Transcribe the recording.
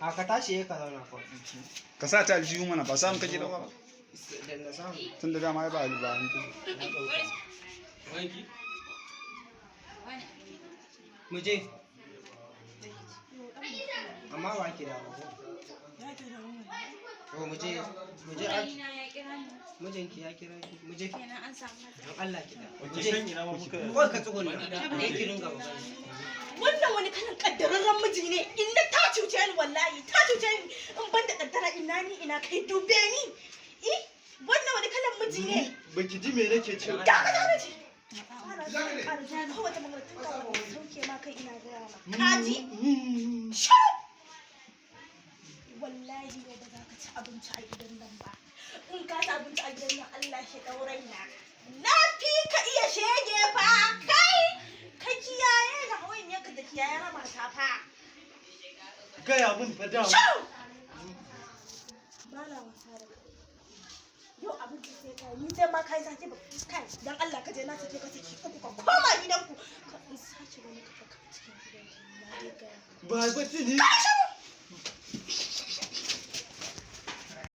A ka tashi ka zauna ko. Ka sa ta aljihu mana ba samu kake dauka ba. Dan na samu. Tun da dama ai ba ba an ji. Na dauka. Wanki. Mu je. Amma ba ki da ba ko? Ko mu je a mijinki ya kira ki mu je kenan an samu don Allah ki da mu je ko ka tsuguna ne ki ringa ba wannan wani kalan kaddararren miji ne inda ta cuce ni wallahi ta cuce ni in ban da kaddara ina ni ina kai dube ni wannan wani kalan miji ne baki ji me nake ce da ka da ji ko wata magana tun da wani sauke ma kai ina gaya ma kaji wallahi yau ba za ka ci abinci a gidan nan ba in ka ci abinci a gidan nan Allah shi daurai na fi ka iya shege fa kai ka kiyaye da hawayin yanka da kiyaye rama ta fa gaya mun fa da ba na wasa da kai yau abinci sai kai ni sai ma kai sake ba kai dan Allah ka je na sake ka saki uku ka koma gidanku ka in sace wani ka cikin gidan na dai ga ba ba ni